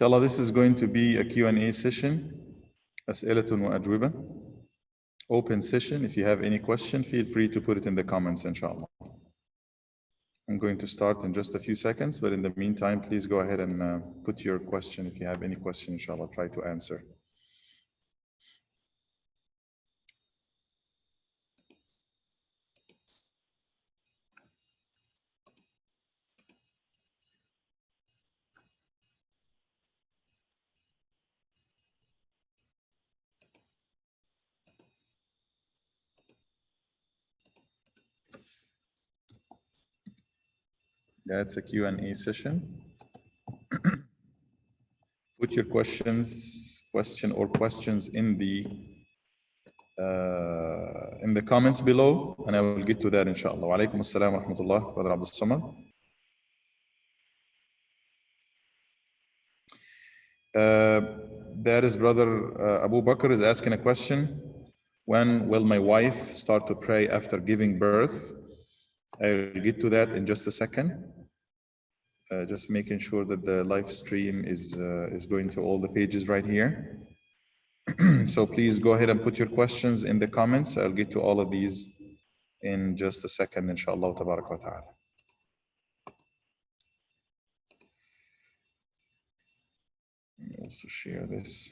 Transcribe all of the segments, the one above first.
Inshallah, this is going to be a Q&A session. أسئلة وأجوبة. Open session. If you have any question, feel free to put it in the comments, inshallah. I'm going to start in just a few seconds, but in the meantime, please go ahead and put your question. If you have any question, inshallah, try to answer. That's a Q&A session. Put your questions in the comments below, and I will get to that, inshallah. Wa alaikum assalam wa rahmatullah, Brother Abdul Samad. That is Brother Abu Bakr is asking a question. When will my wife start to pray after giving birth? I'll get to that in just a second. Just making sure that the live stream is going to all the pages right here. So please go ahead and put your questions in the comments. I'll get to all of these in just a second, inshallah, tabarak wa ta'ala. Let me also share this.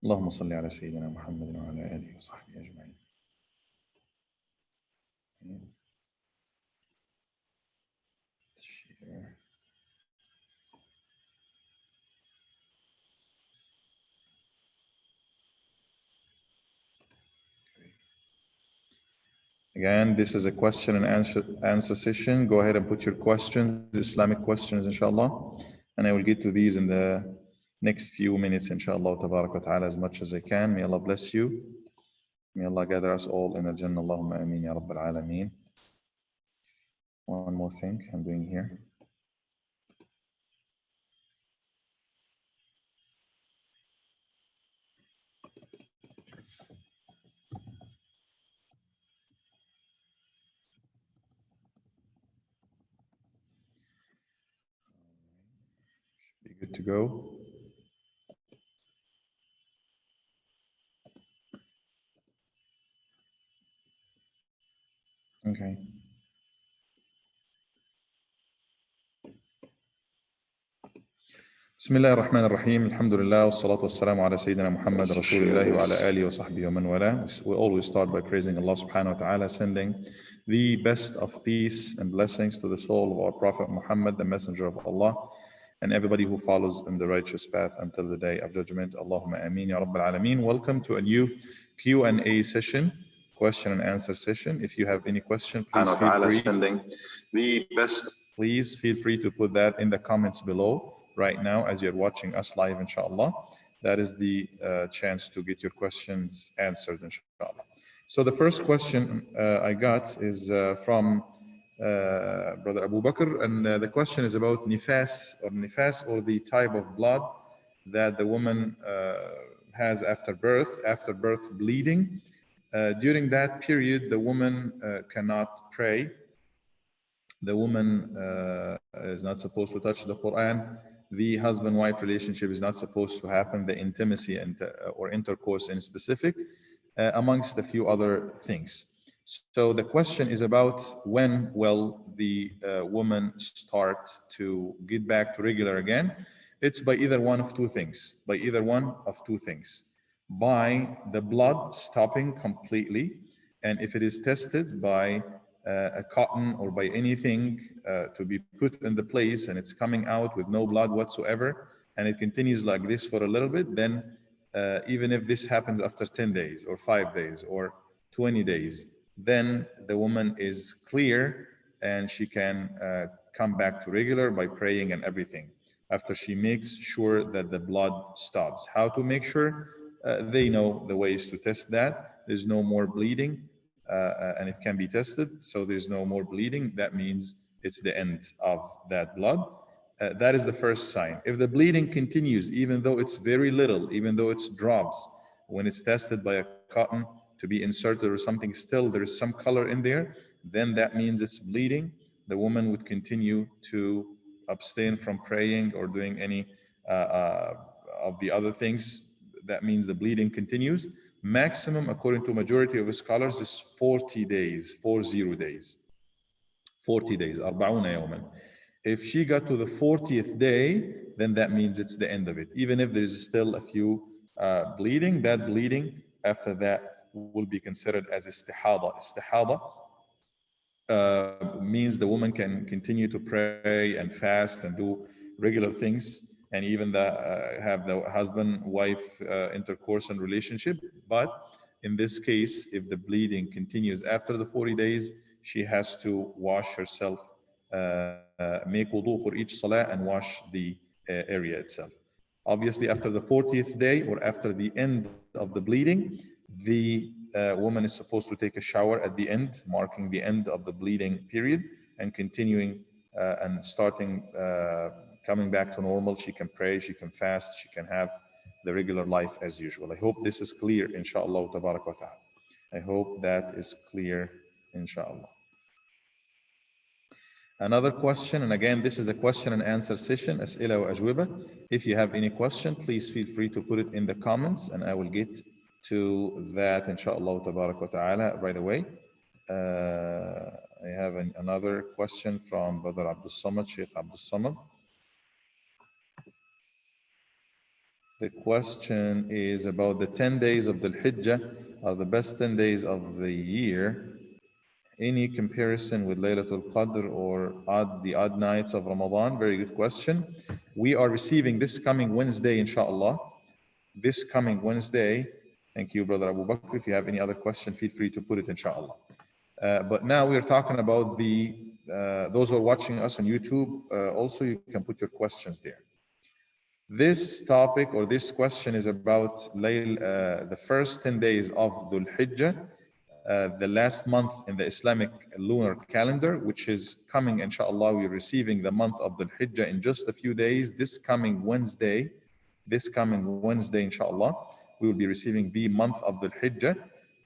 اللهم صل على سيدنا محمد وعلى آله وصحبه أجمعين. Share. Again, this is a question and answer session. Go ahead and put your questions, Islamic questions, inshallah, and I will get to these in the next few minutes, inshallah, tabarak wa ta'ala, as much as I can. May Allah bless you. May Allah gather us all in the Jannah. Allahumma ameen ya Rabbil Alameen. One more thing I'm doing here. Should be good to go. Okay. بسم الله الرحمن الرحيم الحمد لله والصلاة والسلام على سيدنا محمد رسول الله وعلى آله وصحبه ومن والاه. We always start by praising Allah subhanahu wa ta'ala, sending the best of peace and blessings to the soul of our Prophet Muhammad, the messenger of Allah, and everybody who follows in the righteous path until the day of judgment. Allahumma ameen ya Rabbil Alameen. Welcome to a new Q&A session, question and answer session. If you have any question, please feel free to put that in the comments below right now as you're watching us live, inshallah. That is the chance to get your questions answered, inshallah. So the first question I got is from Brother Abu Bakr, and the question is about nifas or the type of blood that the woman has after birth bleeding. During that period, the woman cannot pray. The woman is not supposed to touch the Quran. The husband-wife relationship is not supposed to happen, the intimacy and or intercourse in specific, amongst a few other things. So the question is about when will the woman start to get back to regular again. It's by either one of two things. By the blood stopping completely, and if it is tested by a cotton or by anything to be put in the place and it's coming out with no blood whatsoever, and it continues like this for a little bit, then even if this happens after 10 days or 5 days or 20 days, then the woman is clear and she can come back to regular by praying and everything, after she makes sure that the blood stops. How to make sure? They know the ways to test that. There's no more bleeding. And it can be tested, so there's no more bleeding. That means it's the end of that blood. That is the first sign. If the bleeding continues, even though it's very little, even though it's drops, when it's tested by a cotton, to be inserted or something, still there is some color in there, then that means it's bleeding. The woman would continue to abstain from praying or doing any of the other things. That means the bleeding continues. Maximum, according to majority of scholars, is 40 days, 40 days. 40 days, 40 يوما. If she got to the 40th day, then that means it's the end of it. Even if there's still a few bleeding, that bleeding after that will be considered as istihada. Istihada means the woman can continue to pray and fast and do regular things, and even have the husband-wife intercourse and relationship. But in this case, if the bleeding continues after the 40 days, she has to wash herself, make wudu for each salah and wash the area itself. Obviously, after the 40th day or after the end of the bleeding, the woman is supposed to take a shower at the end, marking the end of the bleeding period, and continuing and starting coming back to normal. She can pray, she can fast, she can have the regular life as usual. I hope this is clear, inshallah, tabarak wa ta'ala. I hope that is clear, inshallah. Another question, and again, this is a question and answer session, أسئلة وأجوبة. If you have any question, please feel free to put it in the comments, and I will get to that, inshallah, tabarak wa ta'ala, right away. I have another question from Brother Abdul Samad, Sheikh Abdul Samad. The question is about the 10 days of the Hijjah are the best 10 days of the year. Any comparison with Laylatul Qadr or the odd nights of Ramadan? Very good question. We are receiving this coming Wednesday, inshallah. This coming Wednesday. Thank you, Brother Abu Bakr. If you have any other question, feel free to put it, inshallah. But now we are talking about those who are watching us on YouTube. Also, you can put your questions there. This topic or this question is about the first 10 days of Dhul Hijjah, the last month in the Islamic lunar calendar, which is coming, inshallah. We're receiving the month of Dhul Hijjah in just a few days. This coming Wednesday, inshallah, we will be receiving the month of Dhul Hijjah.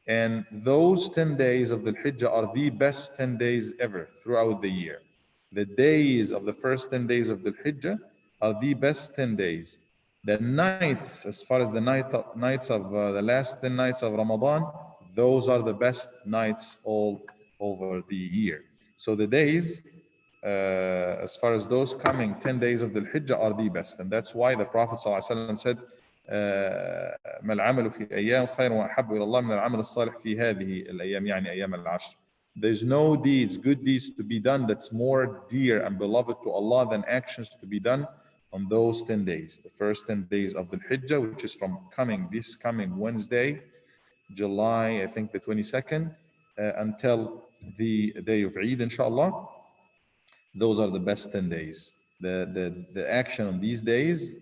And those 10 days of Dhul Hijjah are the best 10 days ever throughout the year. The days of the first 10 days of Dhul Hijjah are the best 10 days. The nights, as far as the nights of the last 10 nights of Ramadan, those are the best nights all over the year. So the days, as far as those coming 10 days of the Hijjah are the best. And that's why the Prophet ﷺ said, ما العمل في أيام خير وأحب إلى الله من العمل الصالح في هذه الأيام يعني أيام العشر. There's no deeds, good deeds to be done that's more dear and beloved to Allah than actions to be done on those 10 days. The first 10 days of the Hijjah, which is from this coming Wednesday, July, I think the 22nd, until the day of Eid, inshallah. Those are the best 10 days. The action on these days,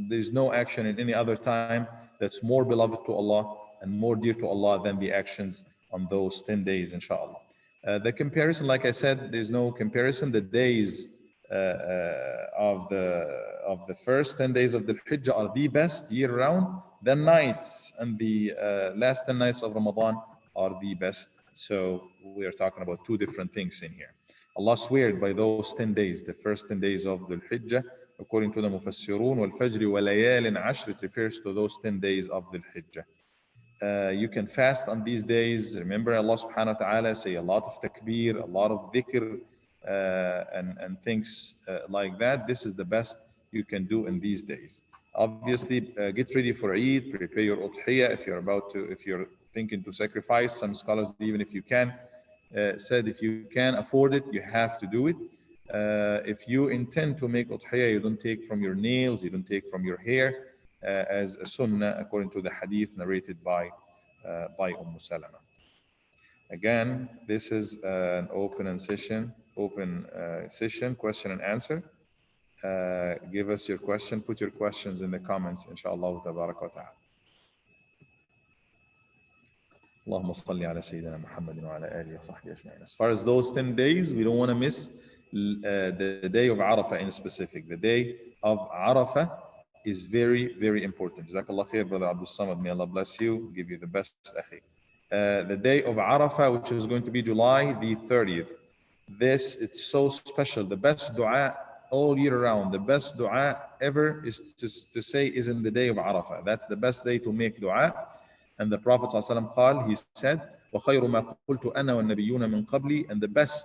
there's no action in any other time that's more beloved to Allah and more dear to Allah than the actions on those 10 days, inshallah. The comparison, like I said, there's no comparison. The days of the first 10 days of the Hijjah are the best year round. The nights and the last 10 nights of Ramadan are the best. So we are talking about two different things in here. Allah swear by those 10 days, the first 10 days of the Hijjah, according to the Mufassirun, wal Fajr wa layalin ashr, it refers to those 10 days of the Hijjah. You can fast on these days. Remember Allah subhanahu wa ta'ala, say a lot of takbir, a lot of dhikr, and things like that. This is the best you can do in these days. Obviously, get ready for Eid, prepare your udhiyah if you're thinking to sacrifice. Some scholars, even if you can, said if you can afford it, you have to do it. If you intend to make udhiyah, you don't take from your nails, you don't take from your hair, as a sunnah according to the hadith narrated by Salama. Again, this is an open session, question and answer. Give us your question, put your questions in the comments, inshallah, tabarak wa ta'ala. Allahumma salli ala Sayyidina Muhammadin wa ala alihi wa sahbihi ajma'in. As far as those 10 days, we don't want to miss the day of Arafah in specific. The day of Arafah is very, very important. Jazakallah khair, Brother Abdul Samad. May Allah bless you, give you the best, akhi. The day of Arafah, which is going to be July the 30th. This, it's so special. The best dua all year round, the best dua ever is to say is in the day of Arafah. That's the best day to make dua. And the Prophet ﷺ, he said, وَخَيْرُ مَا قُلْتُ أَنَا وَالنَّبِيُّونَ مِنْ قَبْلِي, and the best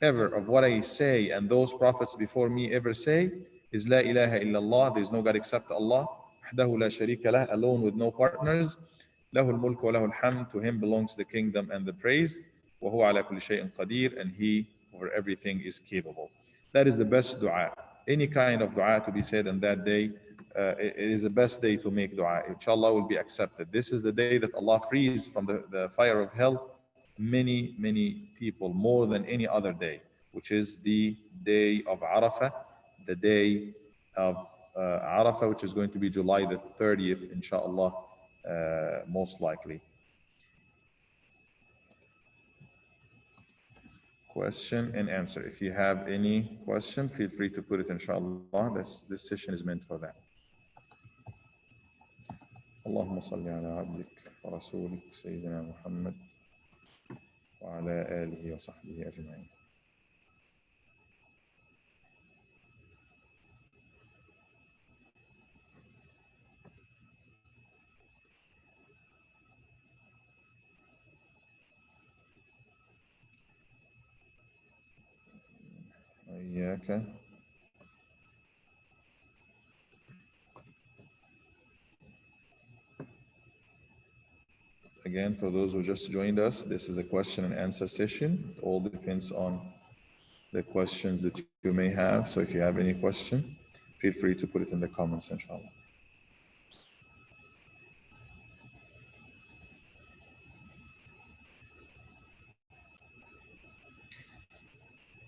ever of what I say and those prophets before me ever say is La ilaha illallah, there is no God except Allah, وحده لا شريك له, alone with no partners, له الملك وله الحمد, to him belongs the kingdom and the praise, وهو على كل شيء قدير, and he over everything is capable. That is the best dua. Any kind of dua to be said on that day, it is the best day to make dua. Inshallah will be accepted. This is the day that Allah frees from the fire of hell many, many people, more than any other day, which is the day of Arafah, the day of Arafah, which is going to be July the 30th, inshallah, most likely. Question and answer. If you have any question, feel free to put it, inshallah. This session is meant for that. اللهم صل على عبدك ورسولك سيدنا محمد وعلى آله وصحبه أجمعين. إياك. Again, for those who just joined us, this is a question and answer session. It all depends on the questions that you may have. So if you have any question, feel free to put it in the comments, inshallah.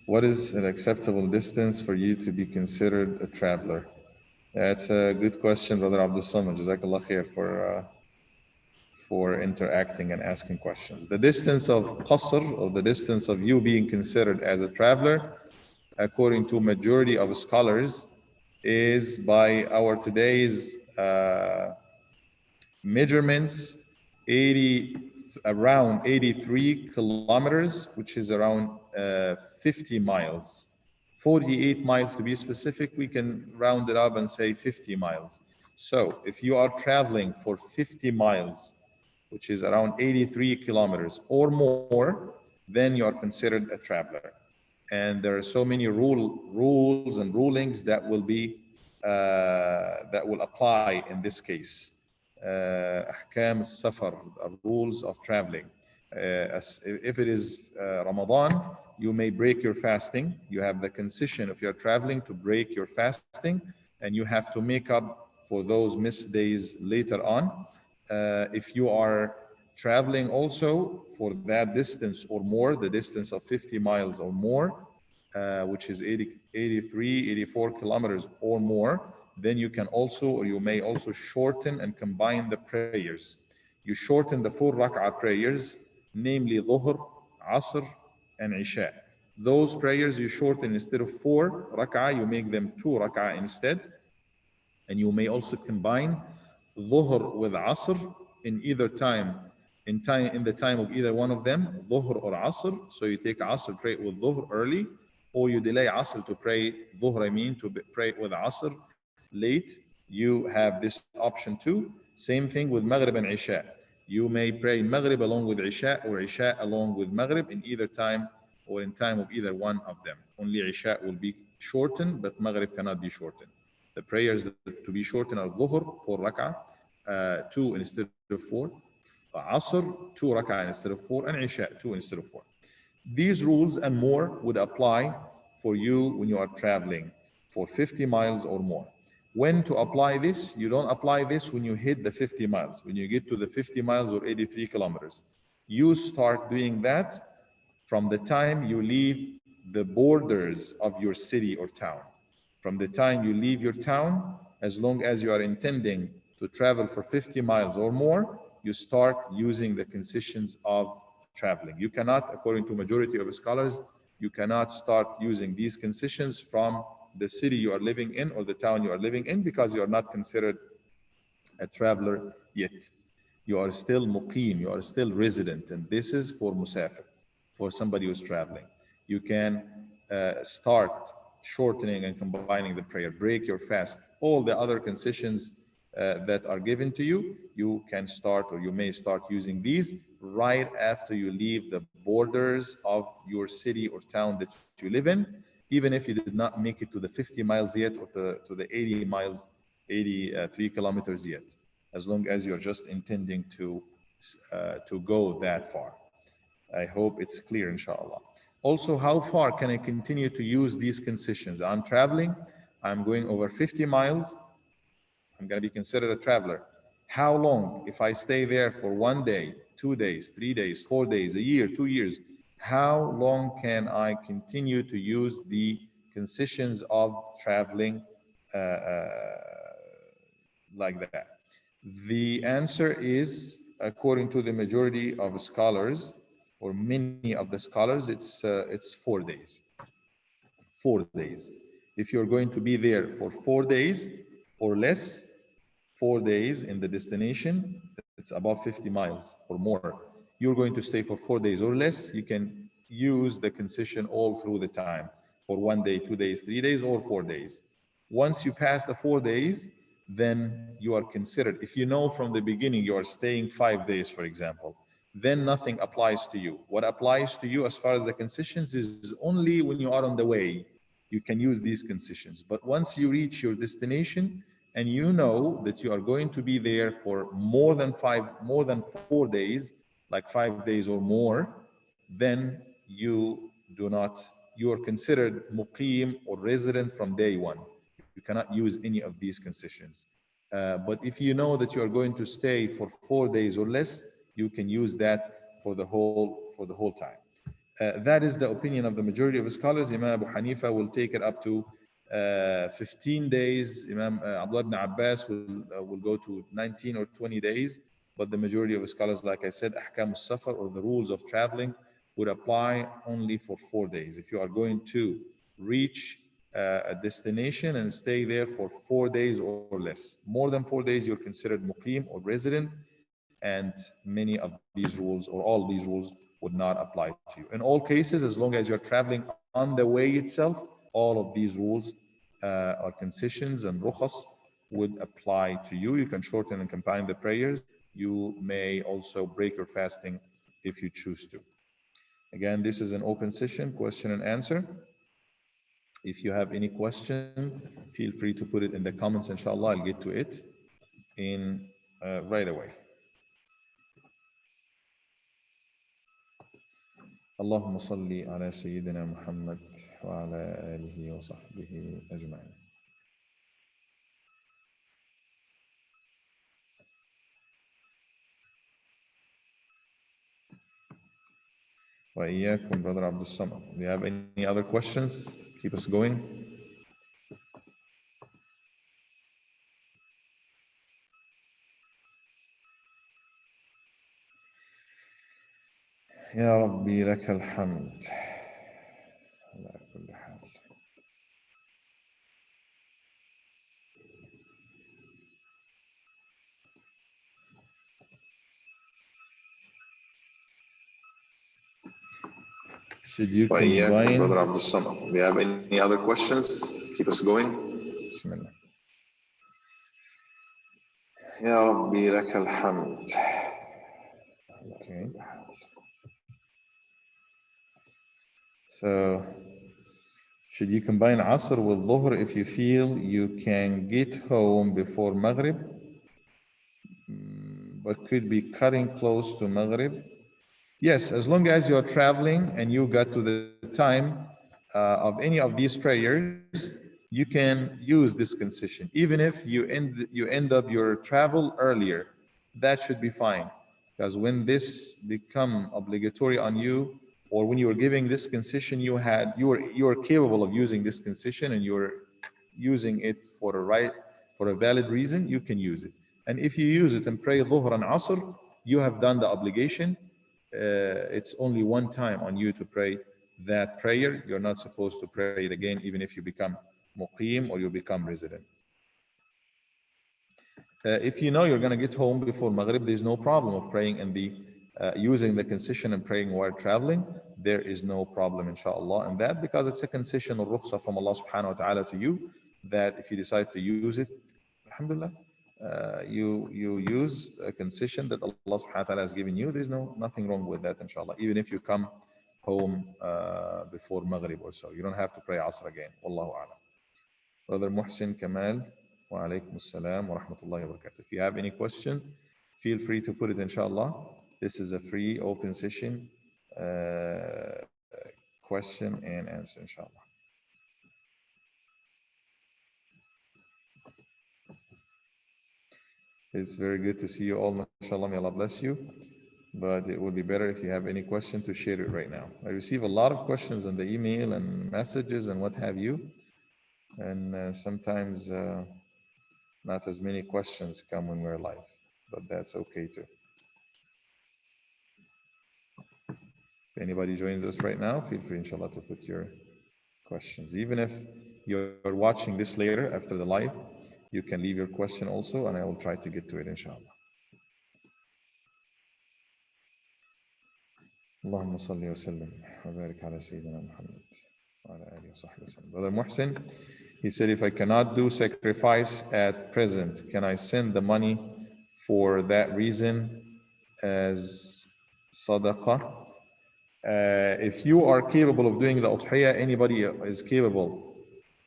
What is an acceptable distance for you to be considered a traveler? That's a good question, Brother Abdul Samad. Jazakallah khair for interacting and asking questions. The distance of qasr, or the distance of you being considered as a traveler, according to majority of scholars, is by our today's measurements, around 83 kilometers, which is around 50 miles. 48 miles to be specific, we can round it up and say 50 miles. So if you are traveling for 50 miles, which is around 83 kilometers or more, then you are considered a traveler. And there are so many rules and rulings that will be that will apply in this case. أحكام السفر, rules of traveling. If it is Ramadan, you may break your fasting. You have the concession if you're traveling to break your fasting, and you have to make up for those missed days later on. If you are traveling also for that distance or more, the distance of 50 miles or more, which is 83, 84 kilometers or more, then you can also, or you may also shorten and combine the prayers. You shorten the 4 rak'ah prayers, namely Dhuhr, Asr, and Isha. Those prayers you shorten, instead of 4 rak'ah, you make them 2 rak'ah instead. And you may also combine Dhuhr with Asr in either time, in the time of either one of them, Dhuhr or Asr. So you take Asr, pray with Dhuhr early, or you delay Asr to pray Dhuhr, to pray with Asr late. You have this option too. Same thing with Maghrib and Isha. You may pray Maghrib along with Isha, or Isha along with Maghrib in either time or in time of either one of them. Only Isha will be shortened, but Maghrib cannot be shortened. The prayers to be shortened are Dhuhr, 4 rak'ah, 2 instead of 4. Asr, 2 rak'ah instead of 4, and Isha, 2 instead of 4. These rules and more would apply for you when you are traveling for 50 miles or more. When to apply this? You don't apply this when you hit the 50 miles. When you get to the 50 miles or 83 kilometers, you start doing that from the time you leave the borders of your city or town. From the time you leave your town, as long as you are intending to travel for 50 miles or more, you start using the concessions of traveling. You cannot, according to majority of scholars, you cannot start using these concessions from the city you are living in or the town you are living in, because you are not considered a traveler yet. You are still muqim, you are still resident, and this is for musafir, for somebody who's traveling. You can start shortening and combining the prayer, break your fast, all the other concessions that are given to you, you can start, or you may start using these right after you leave the borders of your city or town that you live in, even if you did not make it to the 50 miles yet, or to the 80 miles, 83 kilometers yet, as long as you're just intending to go that far. I hope it's clear, inshallah. Also, how far can I continue to use these concessions? I'm traveling, I'm going over 50 miles, I'm going to be considered a traveler. How long? If I stay there for 1 day, 2 days, 3 days, 4 days, a year, 2 years, how long can I continue to use the concessions of traveling like that? The answer is, according to the majority of scholars, or many of the scholars, it's 4 days. 4 days. If you're going to be there for 4 days or less, 4 days in the destination, it's above 50 miles or more, you're going to stay for 4 days or less, you can use the concession all through the time, for 1 day, 2 days, 3 days, or 4 days. Once you pass the 4 days, then you are considered, if you know from the beginning you are staying 5 days, for example, then nothing applies to you. What applies to you as far as the concessions is only when you are on the way, you can use these concessions. But once you reach your destination and you know that you are going to be there for more than 4 days, like 5 days or more, then you are considered muqim or resident from day one. You cannot use any of these concessions. But if you know that you are going to stay for 4 days or less, you can use that for the whole time. That is the opinion of the majority of scholars. Imam Abu Hanifa will take it up to 15 days. Imam Abdullah ibn Abbas will go to 19 or 20 days. But the majority of scholars, like I said, ahkam al-safar, or the rules of traveling, would apply only for 4 days. If you are going to reach a destination and stay there for 4 days or less, more than 4 days, you're considered muqim or resident, and many of these rules, or all these rules, would not apply to you. In all cases, as long as you're traveling on the way itself, all of these rules or concessions and rukhas would apply to you. You can shorten and combine the prayers. You may also break your fasting if you choose to. Again, this is an open session, question and answer. If you have any question, feel free to put it in the comments. Inshallah, I'll get to it in right away. اللهم صل على سيدنا محمد وعلى آله وصحبه أجمعين. وإياكم, Brother Abdul Samad. Do you have any other questions? Keep us going. يا ربي لك الحمد على كل حال. Should you combine? Brother Abdul Samad. Do you have any other questions? Keep us going. Bismillah. يا ربي لك الحمد. Okay. So, should you combine Asr with Dhuhr if you feel you can get home before Maghrib, but could be cutting close to Maghrib? Yes, as long as you're traveling and you got to the time of any of these prayers, you can use this concession. Even if you end up your travel earlier, that should be fine. Because when this become obligatory on you, or when you were giving this concession, you were capable of using this concession, and you're using it for a valid reason, you can use it. And if you use it and pray Dhuhr and Asr, you have done the obligation. It's only one time on you to pray that prayer. You're not supposed to pray it again, even if you become muqim, or you become resident. If you know you're going to get home before Maghrib, there's no problem of praying in the using the concession and praying while traveling. There is no problem, inshallah, in that, because it's a concession or rukhsa from Allah subhanahu wa ta'ala to you, that if you decide to use it, alhamdulillah, you use a concession that Allah subhanahu wa ta'ala has given you. There's nothing wrong with that, inshallah, even if you come home before Maghrib or so. You don't have to pray Asr again. Wallahu a'lam. Brother Muhsin Kamal, wa alaikum assalam wa rahmatullahi wa barakatuh. If you have any question, feel free to put it, inshallah. This is a free open session, question and answer, inshallah. It's very good to see you all, mashallah. May Allah bless you. But it would be better if you have any question to share it right now. I receive a lot of questions in the email and messages and what have you. And sometimes not as many questions come when we're live, but that's okay too. If anybody joins us right now, feel free, inshallah, to put your questions. Even if you're watching this later after the live, you can leave your question also, and I will try to get to it, inshallah. اللهم صل وسلم وبارك على سيدنا محمد وعلى آله وصحبه وسلم. Brother Muhsin, he said, if I cannot do sacrifice at present, can I send the money for that reason as sadaqah? If you are capable of doing the udhiyah, anybody is capable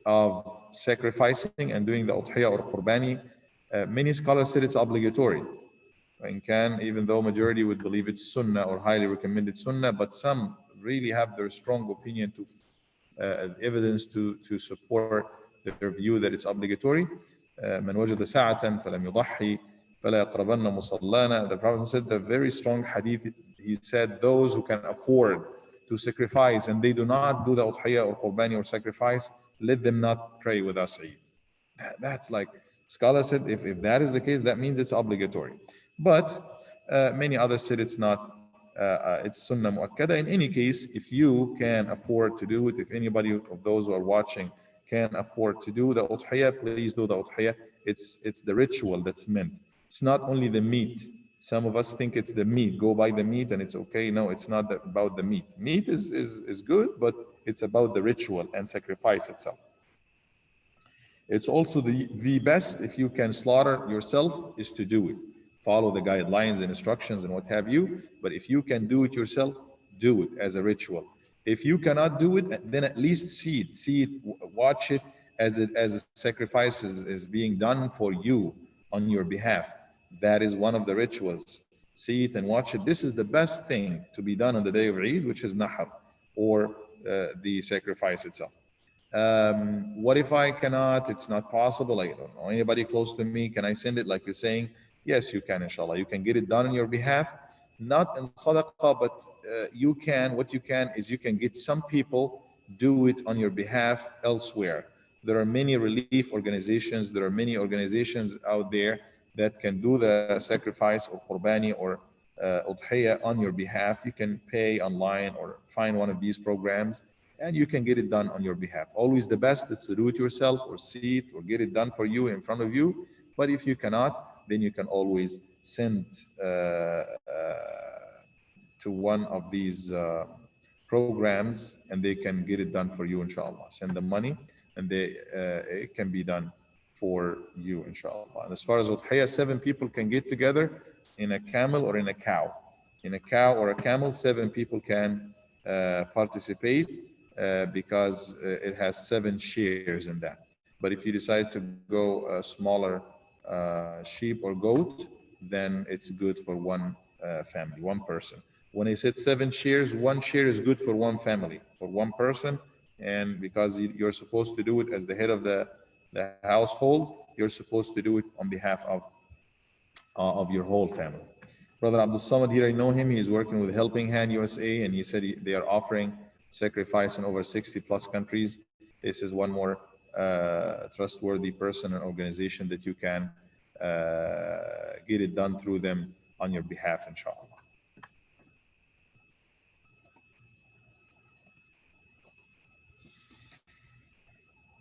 of sacrificing and doing the udhiyah or qurbani. Many scholars said it's obligatory. Even though majority would believe it's sunnah or highly recommended sunnah, but some really have their strong opinion to evidence to support their view that it's obligatory. من وجد ساعة فلم يضحي فلا يقربن مصلانا. The Prophet said the very strong hadith. He said those who can afford to sacrifice and they do not do the udhiyah or qurbani or sacrifice, let them not pray with us Eid. That's like, scholars said if that is the case, that means it's obligatory. But many others said it's not, it's sunnah mu'akkada. In any case, if you can afford to do it, if anybody of those who are watching can afford to do the udhiyah, please do the udhiyah. It's the ritual that's meant. It's not only the meat. Some of us think it's the meat. Go buy the meat and it's okay. No, it's not about the meat. Meat is good, but it's about the ritual and sacrifice itself. It's also the best, if you can slaughter yourself, is to do it. Follow the guidelines and instructions and what have you. But if you can do it yourself, do it as a ritual. If you cannot do it, then at least see it, watch it as a sacrifice is being done for you on your behalf. That is one of the rituals. See it and watch it. This is the best thing to be done on the day of Eid, which is Nahar, or the sacrifice itself. What if I cannot? It's not possible. I don't know anybody close to me. Can I send it? Like you're saying, yes, you can, inshallah. You can get it done on your behalf, not in sadaqah, but you can. What you can is you can get some people do it on your behalf elsewhere. There are many relief organizations. There are many organizations out there that can do the sacrifice or qurbani or udhiyah on your behalf. You can pay online or find one of these programs and you can get it done on your behalf. Always the best is to do it yourself or see it or get it done for you in front of you. But if you cannot, then you can always send to one of these programs and they can get it done for you, inshallah. Send them money and it can be done for you, inshallah. And as far as udhiyah, 7 people can get together in a camel or in a cow. In a cow or a camel, 7 people can participate because it has 7 shares in that. But if you decide to go a smaller sheep or goat, then it's good for one family, one person. When I said 7 shares, 1 share is good for one family, for one person. And because you're supposed to do it as the head of the household, you're supposed to do it on behalf of your whole family. Brother Abdul Samad here, I know him. He is working with Helping Hand USA, and he said they are offering sacrifice in over 60 plus countries. This is one more trustworthy person and organization that you can get it done through them on your behalf, inshallah.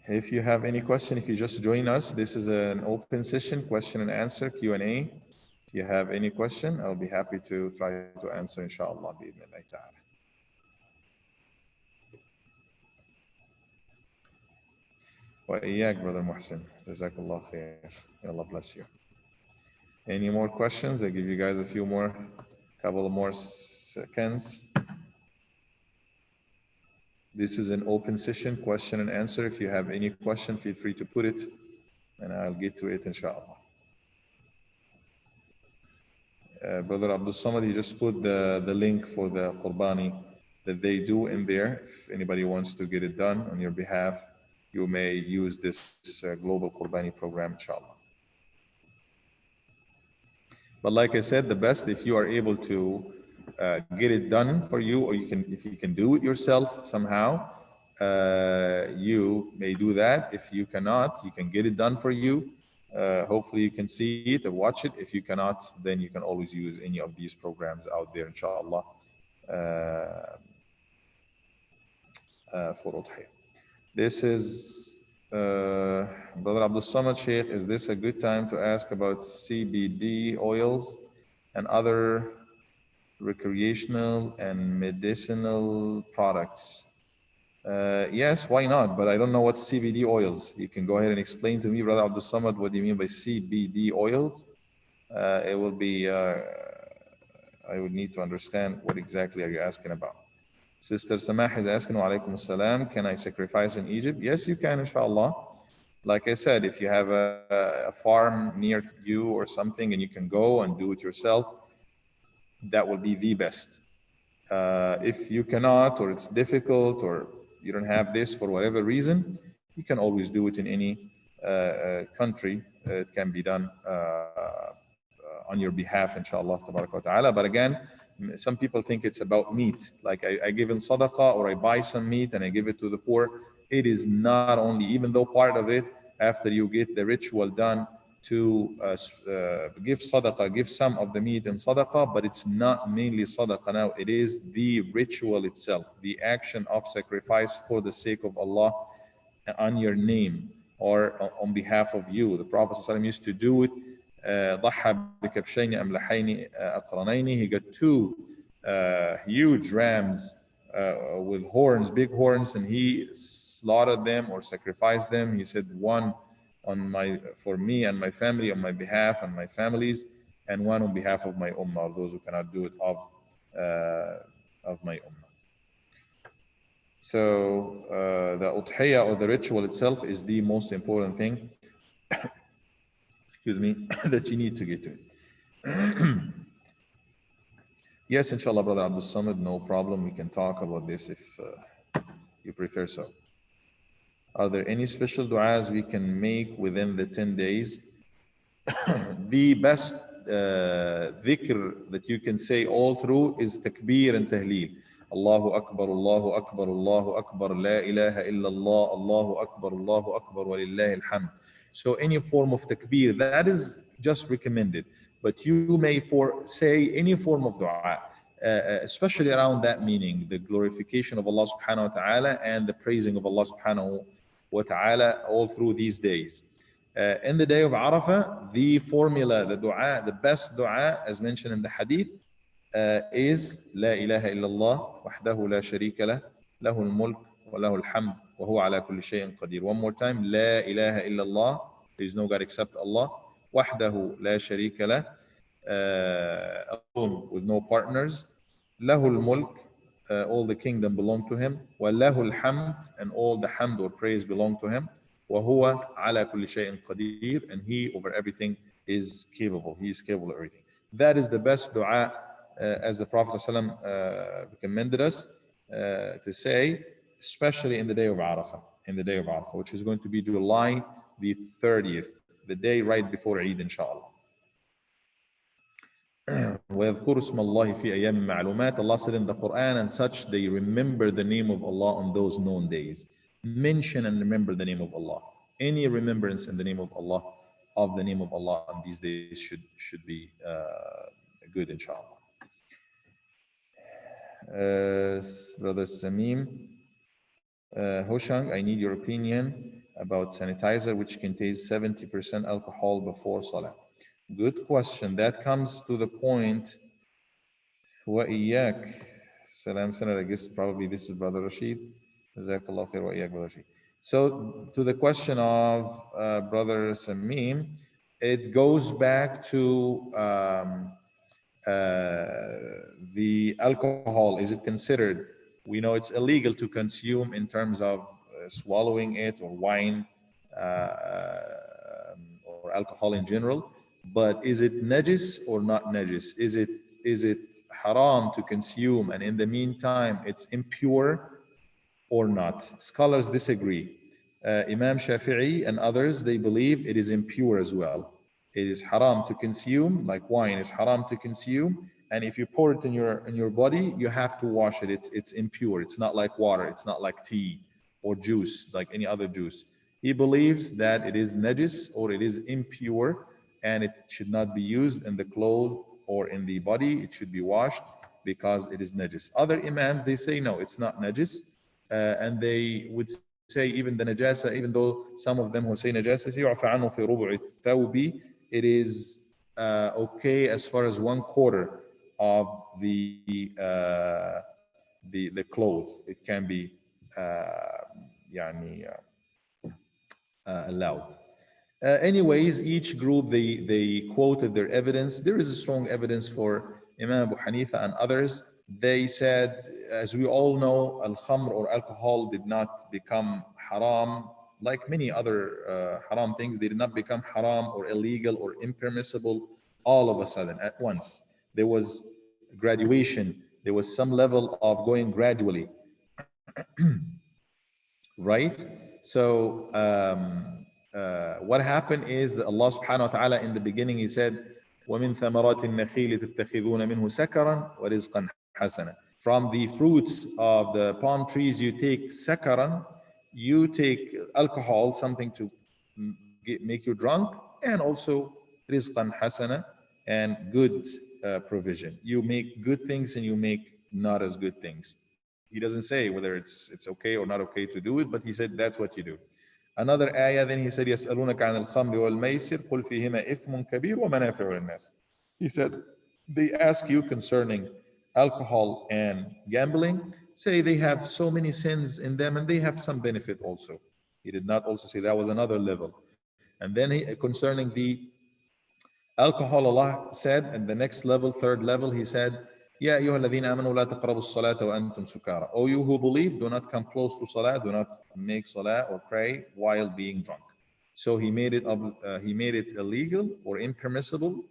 If you have any question, if you just join us, this is an open session, question and answer, Q&A. If you have any question, I'll be happy to try to answer, inshallah, بإذن الله تعالى. وإياك, Brother Muhsin. Jazakallah khair. May Allah bless you. Any more questions? I give you guys a few more, couple more seconds. This is an open session, question and answer. If you have any question, feel free to put it, and I'll get to it, inshallah. Brother Abdul Samad, he just put the link for the Qurbani that they do in there. If anybody wants to get it done on your behalf, you may use this global Qurbani program, inshallah. But like I said, the best, if you are able to get it done for you, or if you can do it yourself somehow, you may do that. If you cannot, you can get it done for you. Hopefully you can see it or watch it. If you cannot, then you can always use any of these programs out there, inshallah, for Udhiyah. This is Brother Abdul Samad Sheikh. Is this a good time to ask about CBD oils and other recreational and medicinal products? Yes, why not? But I don't know what CBD oils. You can go ahead and explain to me, Brother Abdul Samad, what do you mean by CBD oils? It will be, I would need to understand what exactly are you asking about. Sister Samah is asking, wa alaikum assalam, can I sacrifice in Egypt? Yes, you can, inshallah. Like I said, if you have a farm near you or something and you can go and do it yourself, that will be the best. If you cannot, or it's difficult, or you don't have this for whatever reason, you can always do it in any country. It can be done on your behalf, inshallah, tabaraka wa ta'ala. But again, some people think it's about meat. Like I give in sadaqah, or I buy some meat and I give it to the poor. It is not only, even though part of it, after you get the ritual done, to give sadaqah, give some of the meat in sadaqah, but it's not mainly sadaqah now. It is the ritual itself, the action of sacrifice for the sake of Allah on your name or on behalf of you. The Prophet ﷺ used to do it. ضحى بكبشين أملحين أقرنين. He got two huge rams with horns, big horns, and he slaughtered them or sacrificed them. He said, one for me and my family, on my behalf and my families, and one on behalf of my ummah, or those who cannot do it of my ummah. So the udhiyah, or the ritual itself, is the most important thing excuse me, that you need to get to it. Yes, inshallah, Brother Abdul Samad, no problem. We can talk about this if you prefer so. Are there any special du'as we can make within the 10 days? The best dhikr that you can say all through is takbir and tahleel. Allahu Akbar, Allahu Akbar, Allahu Akbar, La ilaha illallah, Allahu Akbar, wa lillahi alhamd. So any form of takbir, that is just recommended. But you may say any form of dua, especially around that meaning, the glorification of Allah subhanahu wa ta'ala and the praising of Allah subhanahu wa ta'ala all through these days. In the day of Arafah, the formula, the dua, the best dua, as mentioned in the hadith, is لا إله إلا الله وحده لا شريك له له الملك وله الحمد وهو على كل شيء قدير. One more time, لا إله إلا الله, there is no God except Allah, وحده لا شريك له, alone with no partners, له الملك, all the kingdom belong to him, وله الحمد, and all the hamd or praise belong to him, وهو على كل شيء قدير, and he over everything is capable. He is capable of everything. That is the best dua, as the Prophet ﷺ recommended us to say, especially in the day of Arafah, which is going to be July the 30th, the day right before Eid, inshallah. وَيَذْكُرُ اسْمَ اللَّهِ فِي أَيَّامٍ مَعْلُومَاتٍ. Allah said in the Quran, and such they remember the name of Allah on those known days. Mention and remember the name of Allah. Any remembrance in the name of Allah, on these days should be good, inshallah. Brother Samim, Hoshang, I need your opinion. about sanitizer which contains 70% alcohol before salah? Good question. That comes to the point. وإياك. Salam Senator, I guess probably this is Brother Rashid. Jazakallah khair wa iyyak, Brother Rashid. So to the question of Brother Sameem, it goes back to the alcohol. Is it considered? We know it's illegal to consume in terms of swallowing it, or wine, or alcohol in general. But is it najis or not najis? Is it haram to consume, and in the meantime it's impure or not? Scholars disagree. Imam Shafi'i and others, they believe it is impure as well. It is haram to consume, like wine is haram to consume. And if you pour it in your body, you have to wash it. It's impure. It's not like water. It's not like tea or juice, like any other juice. He believes that it is najis, or it is impure, and it should not be used in the clothes or in the body. It should be washed because it is najis. Other imams, they say no, it's not najis. And they would say even the najasa, even though some of them who say najasa, يعفى عنه في ربع الثوب, it is okay as far as 1/4 of the cloth. It can be يعني allowed. Anyways, each group, they quoted their evidence. There is a strong evidence for Imam Abu Hanifa and others. They said, as we all know, al-khamr or alcohol did not become haram. Like many other haram things, they did not become haram or illegal or impermissible all of a sudden at once. There was graduation. There was some level of going gradually, right? So what happened is that Allah subhanahu wa ta'ala in the beginning, He said, وَمِن ثَمَرَاتِ النَّخِيلِ تَتَّخِذُونَ مِنْهُ سَكَرًا وَرِزْقًا حَسَنًا. From the fruits of the palm trees, you take sakaran, you take alcohol, something to make you drunk, and also rizqan hasana, and good provision. You make good things and you make not as good things. He doesn't say whether it's okay or not okay to do it, but he said that's what you do. Another ayah, then he said, يَسْأَلُونَكَ عَنِ الْخَمْرِ وَالْمَيْسِرِ قُلْ فِيهِمَا إِثْمٌ كَبِيرٌ وَمَنَافِعُ لِلنَّاسِ. He said, they ask you concerning alcohol and gambling, say they have so many sins in them and they have some benefit also. He did not also say that was another level. And then concerning the alcohol, Allah said, and the next level, third level, He said, يا أيها الذين آمنوا لا تقربوا الصلاة وأنتم سكارى. O you who believe, do not come close to salah, do not make salah or pray while being drunk. So He made it illegal or impermissible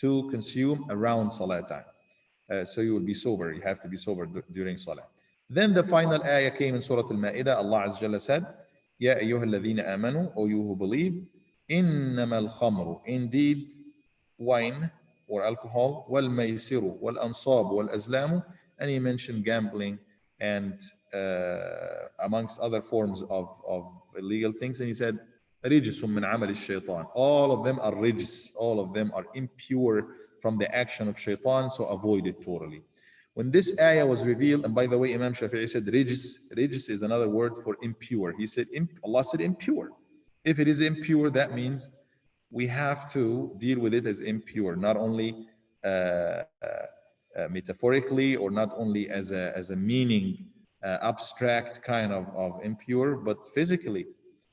to consume around salah time. So you will be sober. You have to be sober during salah. Then the final ayah came in Surah Al-Ma'idah. Allah Azza Jalla said, يا أيها الذين آمنوا, O you who believe, إنما الخمر, indeed wine or alcohol, والميسر والأنصاب والأزلام, and He mentioned gambling and amongst other forms of illegal things, and He said رجس من عمل الشيطان. All of them are rijs, all of them are impure from the action of shaitan, so avoid it totally. When this ayah was revealed, and by the way, Imam Shafi'i said rijs is another word for impure. He said, Allah said impure. If it is impure, that means we have to deal with it as impure, not only metaphorically, or not only as a meaning, abstract kind of impure, but physically,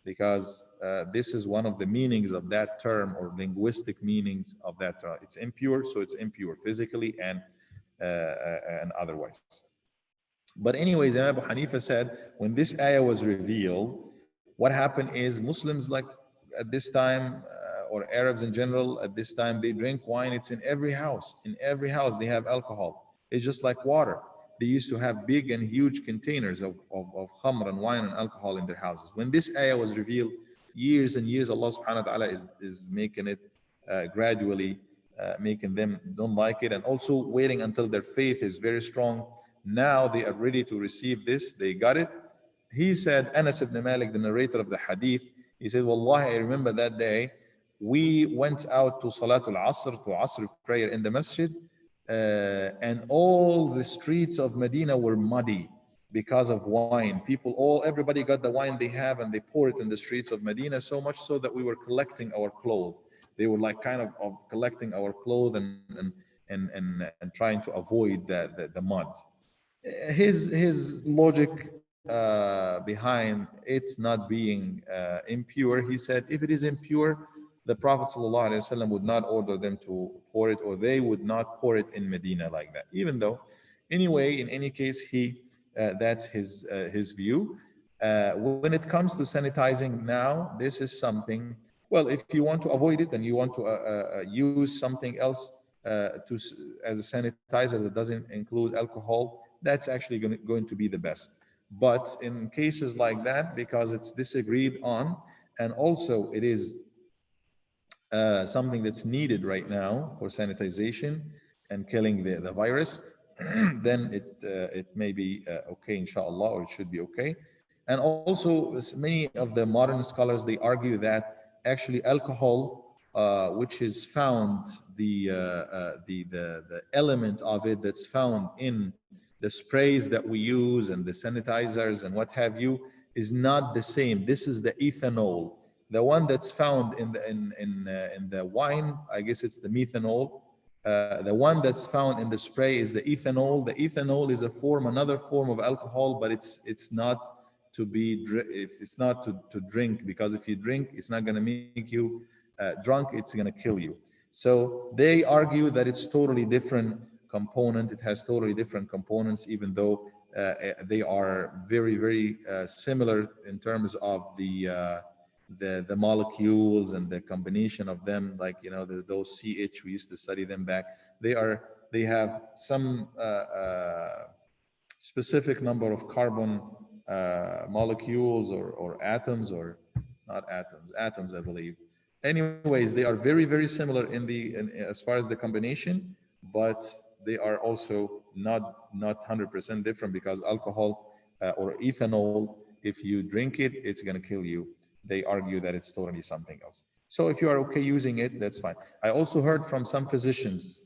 because this is one of the meanings of that term, or linguistic meanings of that term. It's impure, so it's impure physically and otherwise. But anyways, Imam Abu Hanifa said, when this ayah was revealed, what happened is Muslims, like at this time, or Arabs in general, at this time, they drink wine. It's in every house. In every house, they have alcohol. It's just like water. They used to have big and huge containers of khamr and wine and alcohol in their houses. When this ayah was revealed, years and years, Allah subhanahu wa ta'ala is making it gradually, making them don't like it, and also waiting until their faith is very strong. Now they are ready to receive this. They got it. He said, Anas ibn Malik, the narrator of the hadith, he said, Wallahi, I remember that day, we went out to Salatul Asr, to Asr prayer in the masjid, and all the streets of Medina were muddy. because of wine. Everybody got the wine they have and they pour it in the streets of Medina, so much so that we were collecting our clothes. They were like kind of collecting our clothes and trying to avoid the mud. His logic behind it not being impure, he said, if it is impure, the Prophet ﷺ would not order them to pour it, or they would not pour it in Medina like that. Even though, anyway, in any case, that's his view. When it comes to sanitizing now, this is something. Well, if you want to avoid it and you want to use something else as a sanitizer that doesn't include alcohol, that's actually going to be the best. But in cases like that, because it's disagreed on, and also it is something that's needed right now for sanitization and killing the virus, then it may be okay, inshallah, or it should be okay. And also, many of the modern scholars, they argue that actually alcohol, which is found, the element of it that's found in the sprays that we use and the sanitizers and what have you, is not the same. This is the ethanol. The one that's found in the wine, I guess it's the methanol. The one that's found in the spray is the ethanol. The ethanol is another form of alcohol, but it's not it's not to drink, because if you drink, it's not going to make you drunk. It's going to kill you. So they argue that it's totally different component. It has totally different components, even though they are very, very similar in terms of the molecules and the combination of them, like those CH, we used to study them back. They have some specific number of carbon molecules or atoms, or not atoms, I believe. Anyways, they are very, very similar as far as the combination, but they are also not 100% different, because alcohol or ethanol, if you drink it, it's going to kill you. They argue that it's totally something else. So if you are okay using it, that's fine. I also heard from some physicians,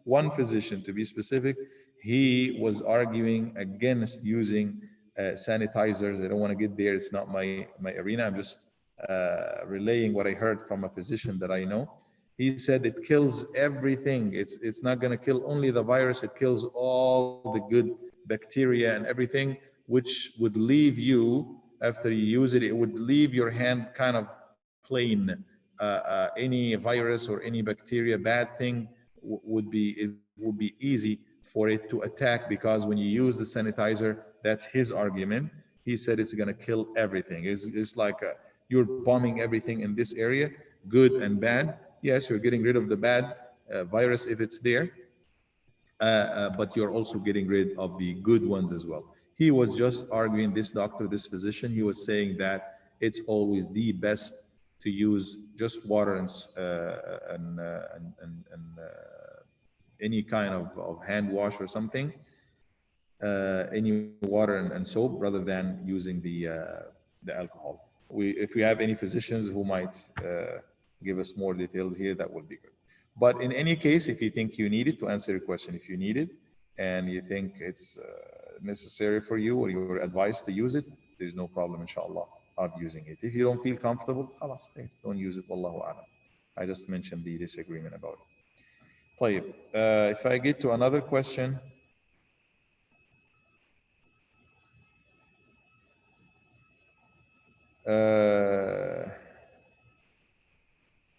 one physician to be specific, he was arguing against using sanitizers. I don't want to get there. It's not my arena. I'm just relaying what I heard from a physician that I know. He said it kills everything. It's not going to kill only the virus. It kills all the good bacteria and everything, which would leave you, after you use it, it would leave your hand kind of plain. Any virus or any bacteria, bad thing, it would be easy for it to attack, because when you use the sanitizer, that's his argument. He said it's going to kill everything. It's like you're bombing everything in this area, good and bad. Yes, you're getting rid of the bad virus if it's there, but you're also getting rid of the good ones as well. He was just arguing, this doctor, this physician, he was saying that it's always the best to use just water and any kind of hand wash or something, any water and soap, rather than using the alcohol. If we have any physicians who might give us more details here, that would be good. But in any case, if you think you need it, to answer your question, if you need it and you think it's necessary for you, or you're advised to use it, there's no problem, inshallah, of using it. If you don't feel comfortable, خلاص, don't use it. Wallahu a'lam. I just mentioned the disagreement about it. طيب, if I get to another question.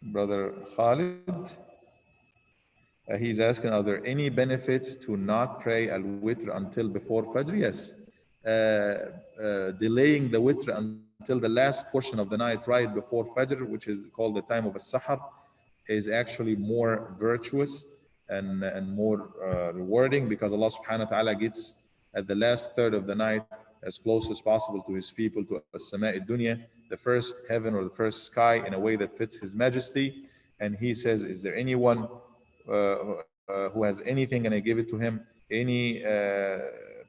Brother Khalid, he's asking, are there any benefits to not pray al-witr until before Fajr? Yes. Delaying the witr until the last portion of the night right before Fajr, which is called the time of as-sahar, is actually more virtuous and more rewarding, because Allah subhanahu wa ta'ala gets at the last third of the night as close as possible to his people, to as-sama' ad-dunya, the first heaven or the first sky, in a way that fits his majesty. And he says, is there anyone who has anything and I give it to him? Any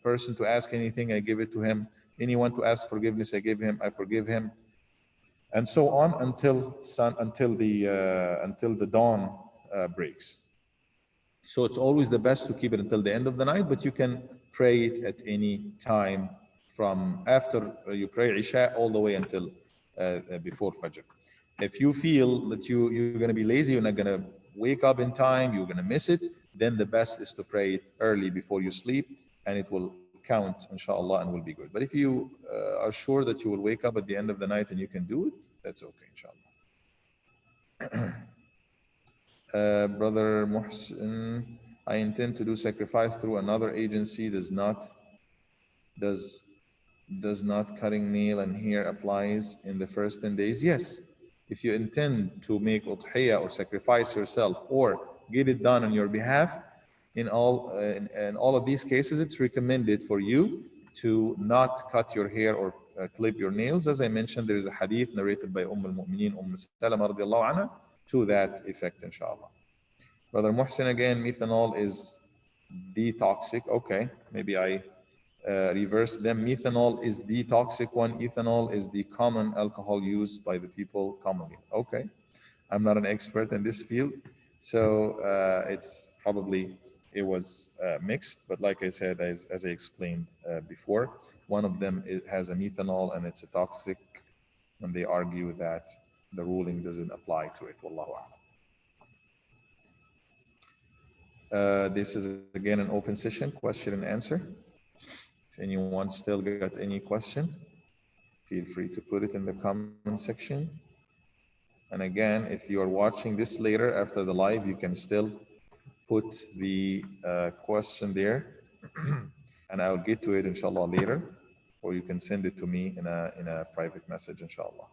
person to ask anything, I give it to him. Anyone to ask forgiveness, I forgive him, and so on until the dawn breaks. So it's always the best to keep it until the end of the night, but you can pray it at any time from after you pray Isha all the way until before Fajr. If you feel that you're going to be lazy, you're not going to wake up in time, you're going to miss it, then the best is to pray it early before you sleep, and it will count, inshallah, and will be good. But if you are sure that you will wake up at the end of the night and you can do it, that's okay, inshallah. Brother Muhsin, I intend to do sacrifice through another agency. Does does not cutting nail and hair applies in the first 10 days? Yes. If you intend to make udhiyah or sacrifice yourself or get it done on your behalf, in all of these cases, it's recommended for you to not cut your hair or clip your nails. As I mentioned, there is a hadith narrated by al-Mu'mineen, Salama radiallahu anha, to that effect, inshallah. Brother Muhsin, again, methanol is detoxic. Okay, maybe I reverse them. Methanol is the toxic one. Ethanol is the common alcohol used by the people commonly. Okay, I'm not an expert in this field, so it's probably it was mixed. But like I said, as I explained before, one of them has a methanol and it's a toxic, and they argue that the ruling doesn't apply to it. Wallahu a'lam. This is again an open session, question and answer. If anyone still got any question, feel free to put it in the comment section. And again, if you are watching this later after the live, you can still put the question there and I'll get to it inshallah later, or you can send it to me in a private message inshallah.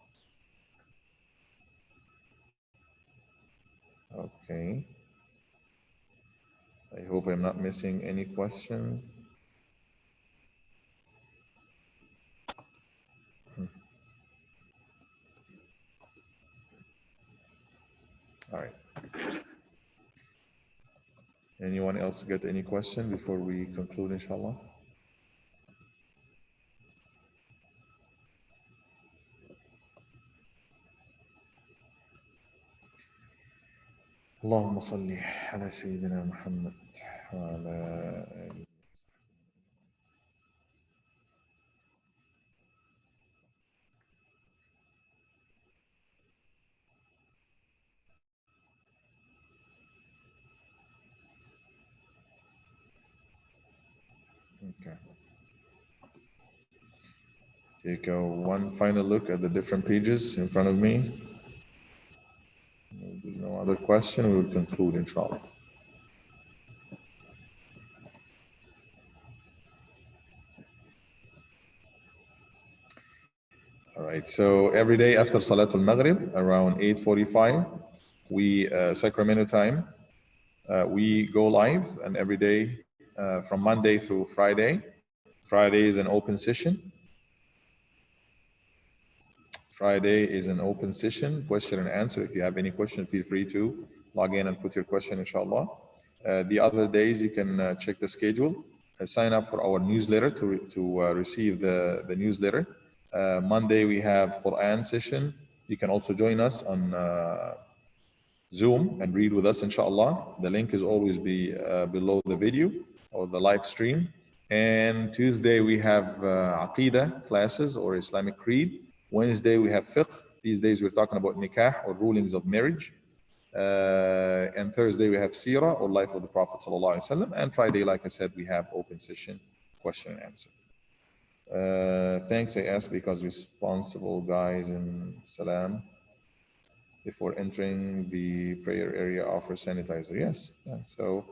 Okay. I hope I'm not missing any question. All right. Anyone else get any question before we conclude, inshallah? اللهم صل على سيدنا محمد وعلى آله. Okay. Take one final look at the different pages in front of me. If there's no other question, we will conclude, inshallah. All right, so every day after Salatul Maghrib, around 8:45, we, Sacramento time, we go live, and every day from Monday through Friday. Friday is an open session. Friday is an open session, question and answer. If you have any question, feel free to log in and put your question, inshallah. The other days, you can check the schedule, sign up for our newsletter to receive the newsletter. Monday, we have Quran session. You can also join us on Zoom and read with us, inshallah. The link is always below the video or the live stream. And Tuesday, we have Aqidah classes or Islamic Creed. Wednesday, we have fiqh. These days, we're talking about nikah or rulings of marriage. And Thursday, we have seerah or life of the Prophet ﷺ. And Friday, like I said, we have open session, question and answer. Thanks, I asked because responsible guys in Salam before entering the prayer area offer sanitizer. Yes, yeah. So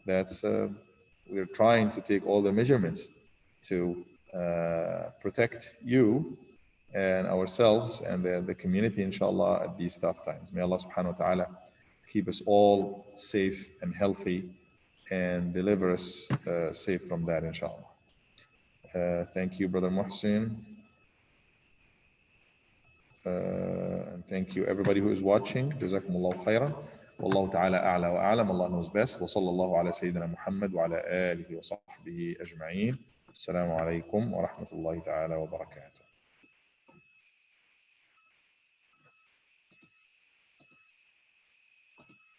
that's, we're trying to take all the measurements to protect you and ourselves and the community, inshallah, at these tough times. May Allah subhanahu wa ta'ala keep us all safe and healthy and deliver us safe from that, inshallah. Thank you, Brother Muhsin. And thank you, everybody who is watching. Jazakumullahu khairan. Wallahu ta'ala a'la wa a'lam. Allah knows best. Wa sallallahu ala Sayyidina Muhammad wa ala alihi wa sahbihi ajma'een. Assalamu alaikum wa rahmatullahi ta'ala wa barakatuh.